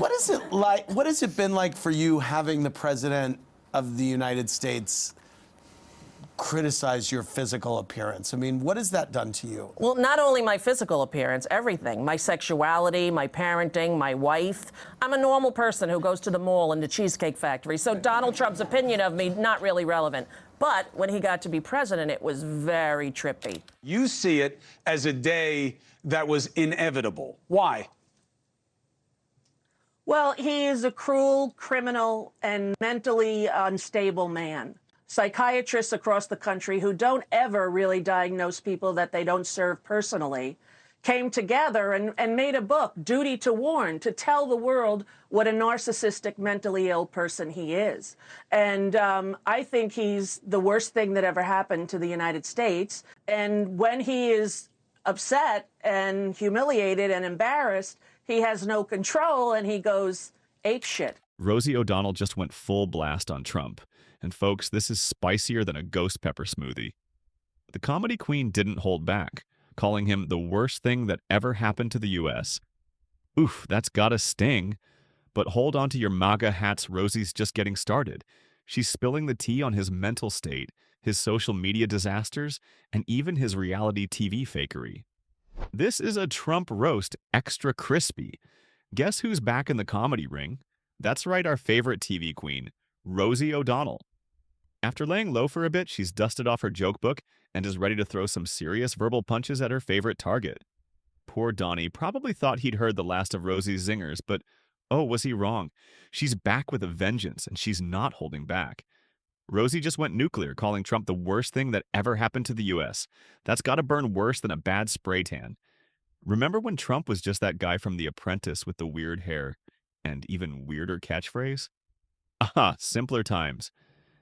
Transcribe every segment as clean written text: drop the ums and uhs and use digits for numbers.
What is it like? What has it been like for you having the president of the United States criticize your physical appearance? I mean, what has that done to you? Well, not only my physical appearance, everything. My sexuality, my parenting, my wife. I'm a normal person who goes to the mall and the Cheesecake Factory. So Donald Trump's opinion of me, not really relevant. But when he got to be president, it was very trippy. You see it as a day that was inevitable. Why? Well, he is a cruel, criminal, and mentally unstable man. Psychiatrists across the country who don't ever really diagnose people that they don't serve personally came together and made a book, Duty to Warn, to tell the world what a narcissistic, mentally ill person he is. And I think he's the worst thing that ever happened to the United States. And when he is upset and humiliated and embarrassed, he has no control and he goes apeshit. Rosie O'Donnell just went full blast on Trump. And folks, this is spicier than a ghost pepper smoothie. The comedy queen didn't hold back, calling him the worst thing that ever happened to the U.S. Oof, that's gotta sting. But hold on to your MAGA hats, Rosie's just getting started. She's spilling the tea on his mental state, his social media disasters, and even his reality TV fakery. This is a Trump roast extra crispy. Guess who's back in the comedy ring? That's right, our favorite TV queen, Rosie O'Donnell. After laying low for a bit, she's dusted off her joke book and is ready to throw some serious verbal punches at her favorite target. Poor Donnie probably thought he'd heard the last of Rosie's zingers, but oh, was he wrong? She's back with a vengeance, and she's not holding back. Rosie just went nuclear, calling Trump the worst thing that ever happened to the U.S. That's gotta burn worse than a bad spray tan. Remember when Trump was just that guy from The Apprentice with the weird hair and even weirder catchphrase? Aha, simpler times.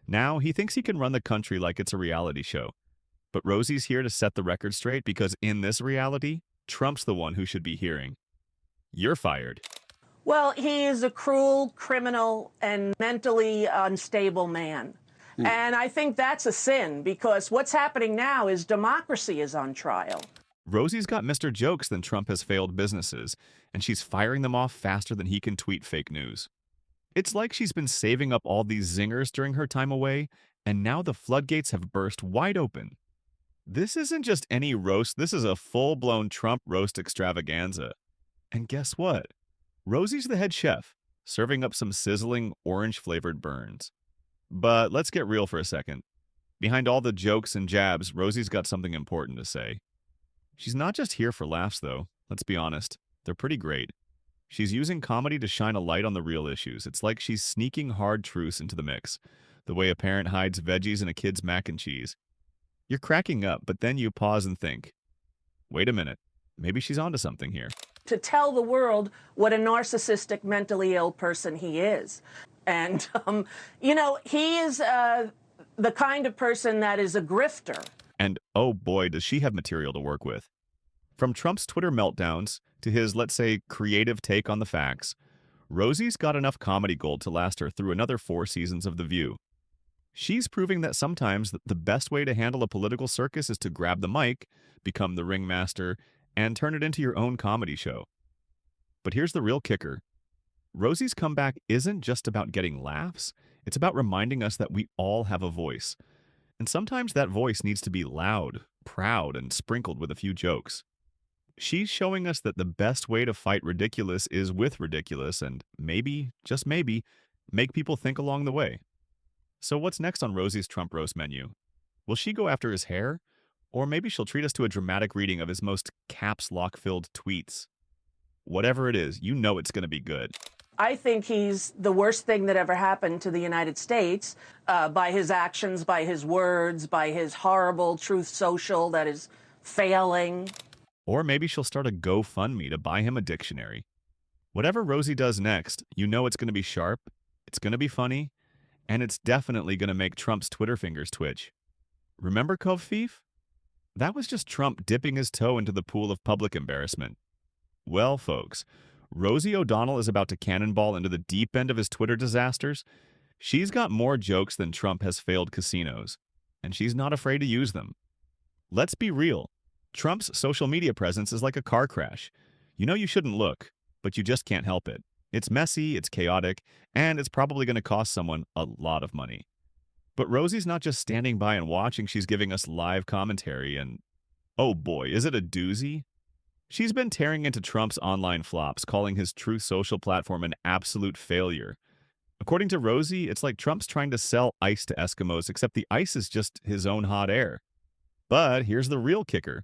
Now, he thinks he can run the country like it's a reality show. But Rosie's here to set the record straight because in this reality, Trump's the one who should be hearing. You're fired. Well, he is a cruel, criminal, and mentally unstable man. And I think that's a sin because what's happening now is democracy is on trial. Rosie's got Mr. Jokes than Trump has failed businesses, and she's firing them off faster than he can tweet fake news. It's like she's been saving up all these zingers during her time away, and now the floodgates have burst wide open. This isn't just any roast, this is a full-blown Trump roast extravaganza. And guess what? Rosie's the head chef, serving up some sizzling, orange-flavored burns. But let's get real for a second. Behind all the jokes and jabs, Rosie's got something important to say. She's not just here for laughs, though. Let's be honest. They're pretty great. She's using comedy to shine a light on the real issues. It's like she's sneaking hard truths into the mix, the way a parent hides veggies in a kid's mac and cheese. You're cracking up, but then you pause and think, wait a minute, maybe she's onto something here. To tell the world what a narcissistic, mentally ill person he is. And, you know, he is the kind of person that is a grifter. And oh boy, does she have material to work with. From Trump's Twitter meltdowns to his, let's say, creative take on the facts, Rosie's got enough comedy gold to last her through another 4 seasons of The View. She's proving that sometimes the best way to handle a political circus is to grab the mic, become the ringmaster, and turn it into your own comedy show. But here's the real kicker. Rosie's comeback isn't just about getting laughs, it's about reminding us that we all have a voice. And sometimes that voice needs to be loud, proud, and sprinkled with a few jokes. She's showing us that the best way to fight ridiculous is with ridiculous and maybe, just maybe, make people think along the way. So what's next on Rosie's Trump roast menu? Will she go after his hair? Or maybe she'll treat us to a dramatic reading of his most caps lock-filled tweets. Whatever it is, you know it's going to be good. I think he's the worst thing that ever happened to the United States by his actions, by his words, by his horrible Truth Social that is failing. Or maybe she'll start a GoFundMe to buy him a dictionary. Whatever Rosie does next, you know it's going to be sharp, it's going to be funny, and it's definitely going to make Trump's Twitter fingers twitch. Remember Covfefe? That was just Trump dipping his toe into the pool of public embarrassment. Well, folks, Rosie O'Donnell is about to cannonball into the deep end of his Twitter disasters. She's got more jokes than Trump has failed casinos, and she's not afraid to use them. Let's be real. Trump's social media presence is like a car crash. You know you shouldn't look, but you just can't help it. It's messy, it's chaotic, and it's probably going to cost someone a lot of money. But Rosie's not just standing by and watching, she's giving us live commentary, and oh boy, is it a doozy? She's been tearing into Trump's online flops, calling his Truth Social platform an absolute failure. According to Rosie, it's like Trump's trying to sell ice to Eskimos, except the ice is just his own hot air. But here's the real kicker.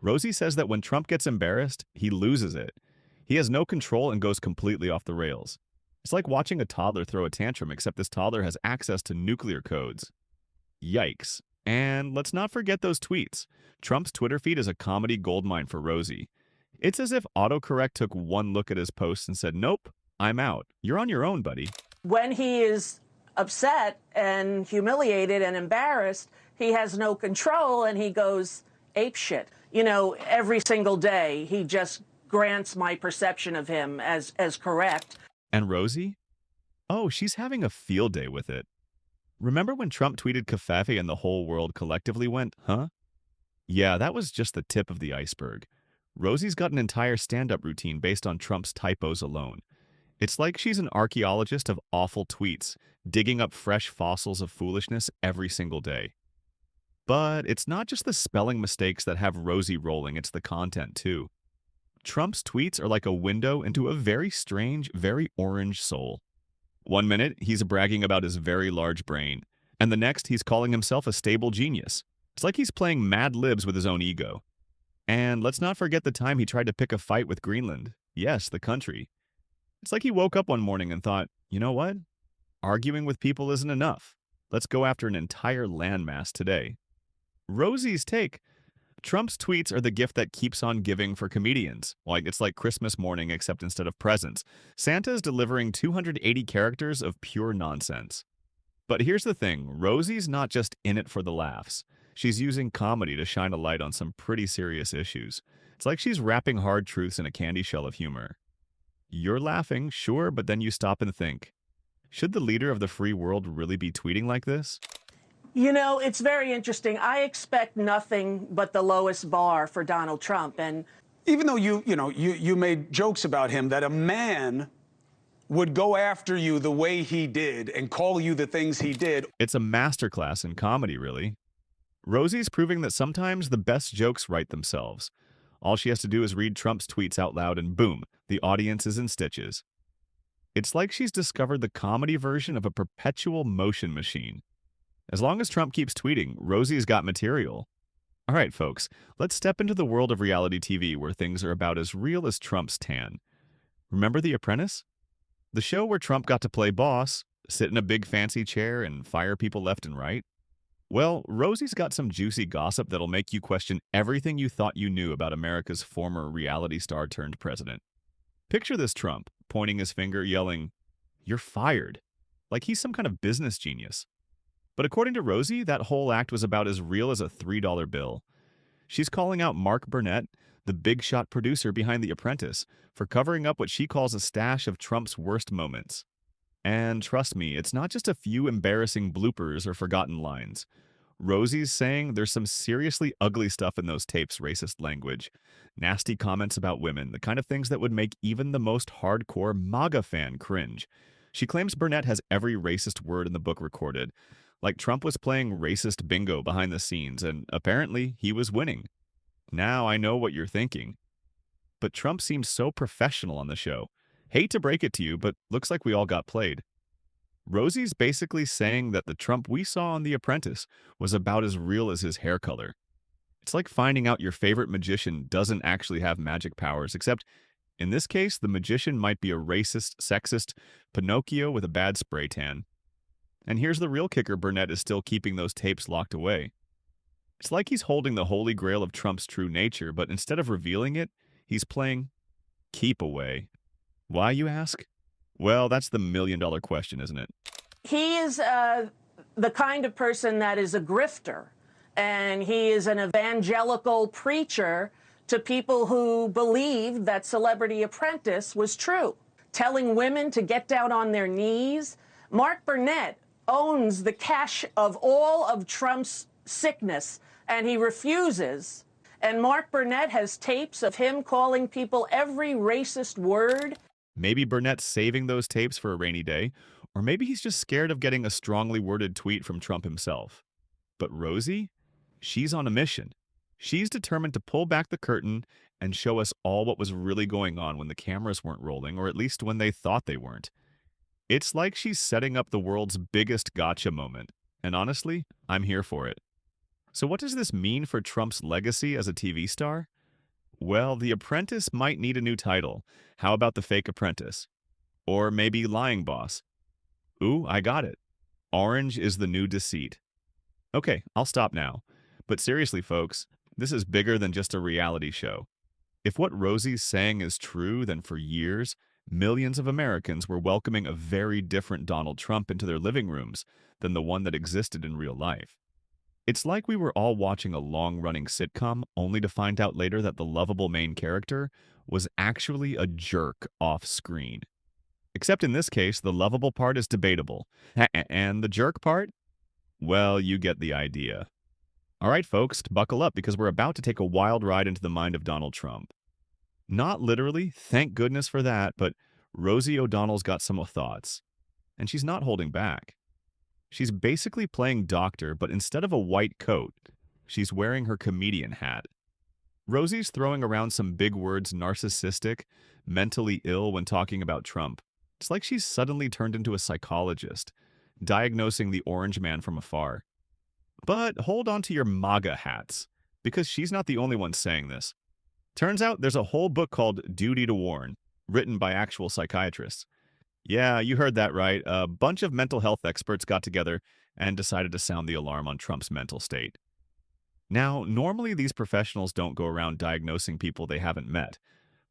Rosie says that when Trump gets embarrassed, he loses it. He has no control and goes completely off the rails. It's like watching a toddler throw a tantrum, except this toddler has access to nuclear codes. Yikes. And let's not forget those tweets. Trump's Twitter feed is a comedy goldmine for Rosie. It's as if autocorrect took one look at his posts and said, nope, I'm out. You're on your own, buddy. When he is upset and humiliated and embarrassed, he has no control and he goes apeshit. You know, every single day he just grants my perception of him as correct. And Rosie? Oh, she's having a field day with it. Remember when Trump tweeted Covfefe and the whole world collectively went, huh? Yeah, that was just the tip of the iceberg. Rosie's got an entire stand-up routine based on Trump's typos alone. It's like she's an archaeologist of awful tweets, digging up fresh fossils of foolishness every single day. But it's not just the spelling mistakes that have Rosie rolling, it's the content too. Trump's tweets are like a window into a very strange, very orange soul. One minute, he's bragging about his very large brain, and the next, he's calling himself a stable genius. It's like he's playing Mad Libs with his own ego. And let's not forget the time he tried to pick a fight with Greenland. Yes, the country. It's like he woke up one morning and thought, you know what? Arguing with people isn't enough. Let's go after an entire landmass today. Rosie's take. Trump's tweets are the gift that keeps on giving for comedians. It's like Christmas morning, except instead of presents, Santa's delivering 280 characters of pure nonsense. But here's the thing, Rosie's not just in it for the laughs. She's using comedy to shine a light on some pretty serious issues. It's like she's wrapping hard truths in a candy shell of humor. You're laughing, sure, but then you stop and think, should the leader of the free world really be tweeting like this? You know, it's very interesting. I expect nothing but the lowest bar for Donald Trump. And Even though you made jokes about him, that a man would go after you the way he did and call you the things he did. It's a masterclass in comedy, really. Rosie's proving that sometimes the best jokes write themselves. All she has to do is read Trump's tweets out loud and boom, the audience is in stitches. It's like she's discovered the comedy version of a perpetual motion machine. As long as Trump keeps tweeting, Rosie's got material. All right, folks, let's step into the world of reality TV where things are about as real as Trump's tan. Remember The Apprentice? The show where Trump got to play boss, sit in a big fancy chair, and fire people left and right? Well, Rosie's got some juicy gossip that'll make you question everything you thought you knew about America's former reality star turned president. Picture this Trump, pointing his finger, yelling, "You're fired," like he's some kind of business genius. But according to Rosie, that whole act was about as real as a $3 bill. She's calling out Mark Burnett, the big shot producer behind The Apprentice, for covering up what she calls a stash of Trump's worst moments. And trust me, it's not just a few embarrassing bloopers or forgotten lines. Rosie's saying there's some seriously ugly stuff in those tapes, racist language, nasty comments about women, the kind of things that would make even the most hardcore MAGA fan cringe. She claims Burnett has every racist word in the book recorded, like Trump was playing racist bingo behind the scenes, and apparently he was winning. Now I know what you're thinking. But Trump seems so professional on the show. Hate to break it to you, but looks like we all got played. Rosie's basically saying that the Trump we saw on The Apprentice was about as real as his hair color. It's like finding out your favorite magician doesn't actually have magic powers, except in this case, the magician might be a racist, sexist Pinocchio with a bad spray tan. And here's the real kicker, Burnett is still keeping those tapes locked away. It's like he's holding the holy grail of Trump's true nature, but instead of revealing it, he's playing keep away. Why, you ask? Well, that's the million-dollar question, isn't it? he is the kind of person that is a grifter, and he is an evangelical preacher to people who believed that Celebrity Apprentice was true, telling women to get down on their knees. Mark Burnett owns the cache of all of Trump's sickness, and he refuses. And Mark Burnett has tapes of him calling people every racist word Maybe Burnett's saving those tapes for a rainy day, or maybe he's just scared of getting a strongly worded tweet from Trump himself. But Rosie? She's on a mission. She's determined to pull back the curtain and show us all what was really going on when the cameras weren't rolling, or at least when they thought they weren't. It's like she's setting up the world's biggest gotcha moment. And honestly, I'm here for it. So what does this mean for Trump's legacy as a TV star? Well, The Apprentice might need a new title. How about The Fake Apprentice? Or maybe Lying Boss? Ooh, I got it. Orange is the New Deceit. Okay, I'll stop now. But seriously, folks, this is bigger than just a reality show. If what Rosie's saying is true, then for years, millions of Americans were welcoming a very different Donald Trump into their living rooms than the one that existed in real life. It's like we were all watching a long-running sitcom only to find out later that the lovable main character was actually a jerk off-screen. Except in this case, the lovable part is debatable. And the jerk part? Well, you get the idea. All right, folks, buckle up because we're about to take a wild ride into the mind of Donald Trump. Not literally, thank goodness for that, but Rosie O'Donnell's got some thoughts. And she's not holding back. She's basically playing doctor, but instead of a white coat, she's wearing her comedian hat. Rosie's throwing around some big words, narcissistic, mentally ill when talking about Trump. It's like she's suddenly turned into a psychologist, diagnosing the orange man from afar. But hold on to your MAGA hats, because she's not the only one saying this. Turns out there's a whole book called Duty to Warn, written by actual psychiatrists. Yeah, you heard that right. A bunch of mental health experts got together and decided to sound the alarm on Trump's mental state. Now, normally these professionals don't go around diagnosing people they haven't met.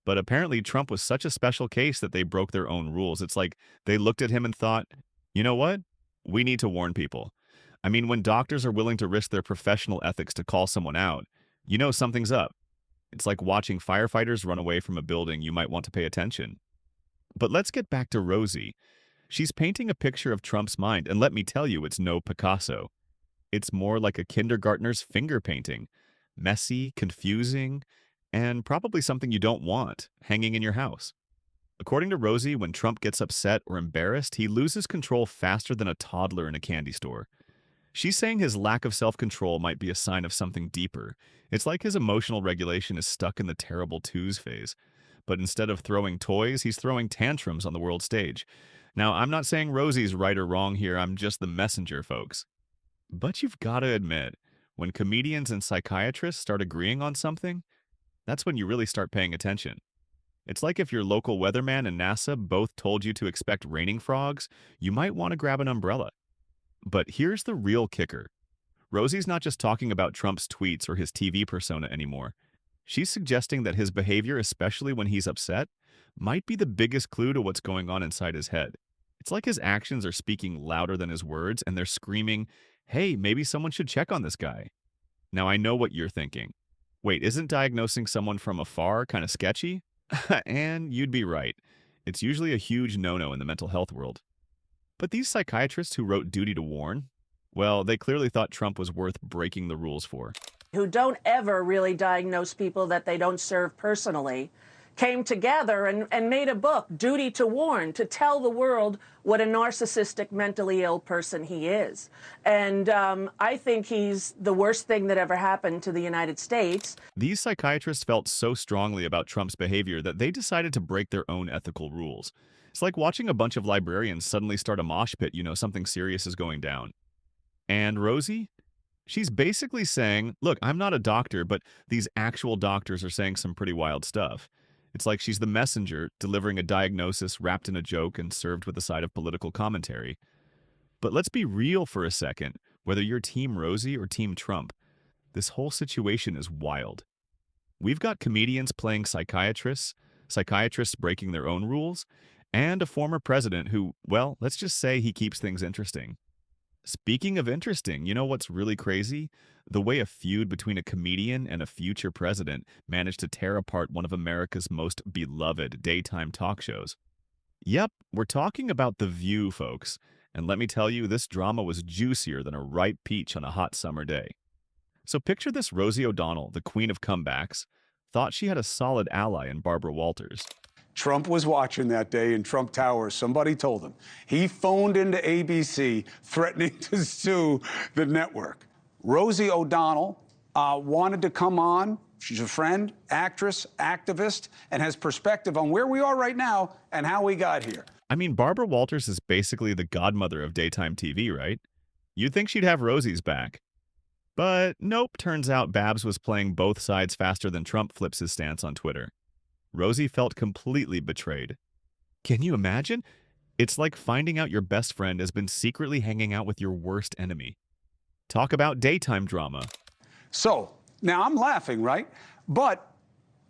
But apparently Trump was such a special case that they broke their own rules. It's like they looked at him and thought, you know what? We need to warn people. I mean, when doctors are willing to risk their professional ethics to call someone out, you know something's up. It's like watching firefighters run away from a building you might want to pay attention. But let's get back to Rosie. She's painting a picture of Trump's mind, and let me tell you, it's no Picasso. It's more like a kindergartner's finger painting. Messy, confusing, and probably something you don't want hanging in your house. According to Rosie, when Trump gets upset or embarrassed, he loses control faster than a toddler in a candy store. She's saying his lack of self-control might be a sign of something deeper. It's like his emotional regulation is stuck in the terrible twos phase. But instead of throwing toys, he's throwing tantrums on the world stage. Now, I'm not saying Rosie's right or wrong here, I'm just the messenger, folks. But you've got to admit, when comedians and psychiatrists start agreeing on something, that's when you really start paying attention. It's like if your local weatherman and NASA both told you to expect raining frogs, you might want to grab an umbrella. But here's the real kicker. Rosie's not just talking about Trump's tweets or his TV persona anymore. She's suggesting that his behavior, especially when he's upset, might be the biggest clue to what's going on inside his head. It's like his actions are speaking louder than his words, and they're screaming, hey, maybe someone should check on this guy. Now, I know what you're thinking. Wait, isn't diagnosing someone from afar kind of sketchy? And you'd be right. It's usually a huge no-no in the mental health world. But these psychiatrists who wrote Duty to Warn, well, they clearly thought Trump was worth breaking the rules for. Who don't ever really diagnose people that they don't serve personally, came together and made a book, Duty to Warn, to tell the world what a narcissistic, mentally ill person he is. And I think he's the worst thing that ever happened to the United States. These psychiatrists felt so strongly about Trump's behavior that they decided to break their own ethical rules. It's like watching a bunch of librarians suddenly start a mosh pit, you know, something serious is going down. And Rosie? She's basically saying, look, I'm not a doctor, but these actual doctors are saying some pretty wild stuff. It's like she's the messenger, delivering a diagnosis wrapped in a joke and served with a side of political commentary. But let's be real for a second. Whether you're Team Rosie or Team Trump, this whole situation is wild. We've got comedians playing psychiatrists, psychiatrists breaking their own rules, and a former president who, well, let's just say he keeps things interesting. Speaking of interesting, you know what's really crazy? The way a feud between a comedian and a future president managed to tear apart one of America's most beloved daytime talk shows. Yep, we're talking about The View, folks. And let me tell you, this drama was juicier than a ripe peach on a hot summer day. So picture this Rosie O'Donnell, the queen of comebacks, thought she had a solid ally in Barbara Walters. Trump was watching that day in Trump Tower. Somebody told him. He phoned into ABC threatening to sue the network. Rosie O'Donnell wanted to come on. She's a friend, actress, activist, and has perspective on where we are right now and how we got here. I mean, Barbara Walters is basically the godmother of daytime TV, right? You'd think she'd have Rosie's back. But nope, turns out Babs was playing both sides faster than Trump flips his stance on Twitter. Rosie felt completely betrayed. Can you imagine? It's like finding out your best friend has been secretly hanging out with your worst enemy. Talk about daytime drama. So, now I'm laughing, right? But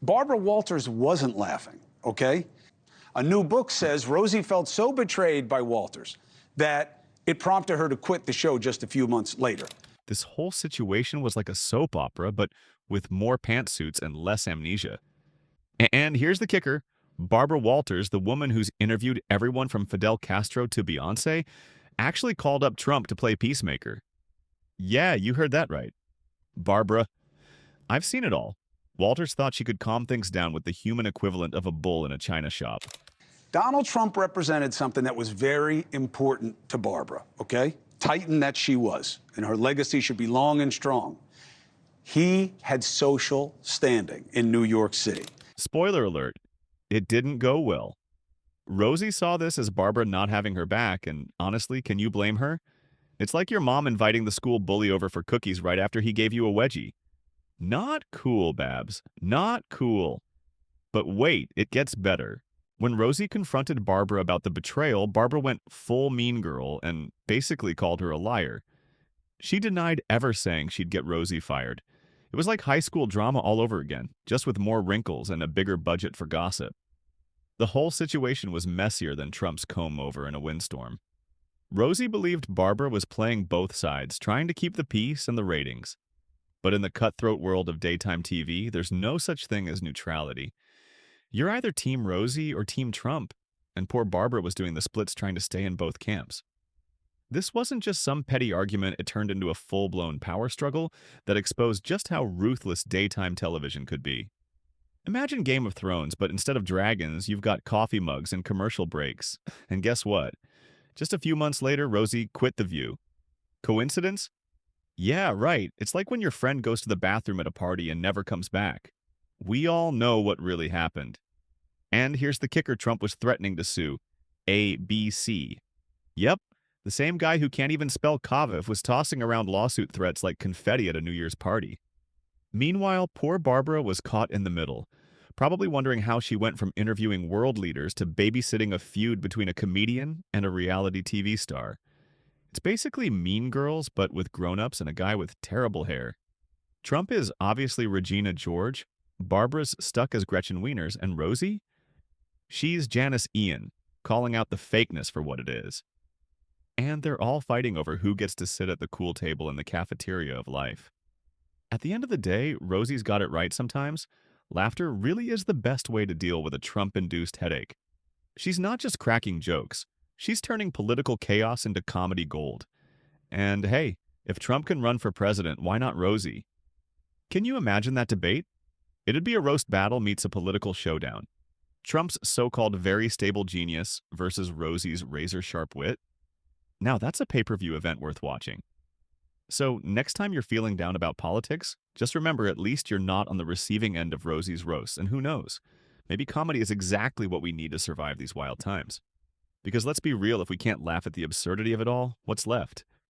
Barbara Walters wasn't laughing, okay? A new book says Rosie felt so betrayed by Walters that it prompted her to quit the show just a few months later. This whole situation was like a soap opera, but with more pantsuits and less amnesia. And here's the kicker. Barbara Walters, the woman who's interviewed everyone from Fidel Castro to Beyoncé, actually called up Trump to play peacemaker. Yeah, you heard that right. Barbara. I've seen it all. Walters thought she could calm things down with the human equivalent of a bull in a china shop. Donald Trump represented something that was very important to Barbara, okay? Titan that she was, and her legacy should be long and strong. He had social standing in New York City. Spoiler alert, it didn't go well. Rosie saw this as Barbara not having her back, and honestly, can you blame her? It's like your mom inviting the school bully over for cookies right after he gave you a wedgie. Not cool, Babs. Not cool. But wait, it gets better. When Rosie confronted Barbara about the betrayal, Barbara went full mean girl and basically called her a liar. She denied ever saying she'd get Rosie fired. It was like high school drama all over again, just with more wrinkles and a bigger budget for gossip. The whole situation was messier than Trump's comb-over in a windstorm. Rosie believed Barbara was playing both sides, trying to keep the peace and the ratings. But in the cutthroat world of daytime TV, there's no such thing as neutrality. You're either Team Rosie or Team Trump, and poor Barbara was doing the splits trying to stay in both camps. This wasn't just some petty argument, it turned into a full-blown power struggle that exposed just how ruthless daytime television could be. Imagine Game of Thrones, but instead of dragons, you've got coffee mugs and commercial breaks. And guess what? Just a few months later, Rosie quit The View. Coincidence? Yeah, right. It's like when your friend goes to the bathroom at a party and never comes back. We all know what really happened. And here's the kicker: Trump was threatening to sue ABC. Yep, the same guy who can't even spell Kaviv was tossing around lawsuit threats like confetti at a New Year's party. Meanwhile, poor Barbara was caught in the middle, probably wondering how she went from interviewing world leaders to babysitting a feud between a comedian and a reality TV star. It's basically Mean Girls, but with grown-ups and a guy with terrible hair. Trump is obviously Regina George, Barbara's stuck as Gretchen Wieners, and Rosie? She's Janice Ian, calling out the fakeness for what it is. And they're all fighting over who gets to sit at the cool table in the cafeteria of life. At the end of the day, Rosie's got it right sometimes. Laughter really is the best way to deal with a Trump-induced headache. She's not just cracking jokes. She's turning political chaos into comedy gold. And hey, if Trump can run for president, why not Rosie? Can you imagine that debate? It'd be a roast battle meets a political showdown. Trump's so-called very stable genius versus Rosie's razor-sharp wit. Now that's a pay-per-view event worth watching. So next time you're feeling down about politics, just remember at least you're not on the receiving end of Rosie's roast, and who knows? Maybe comedy is exactly what we need to survive these wild times. Because let's be real, if we can't laugh at the absurdity of it all, what's left?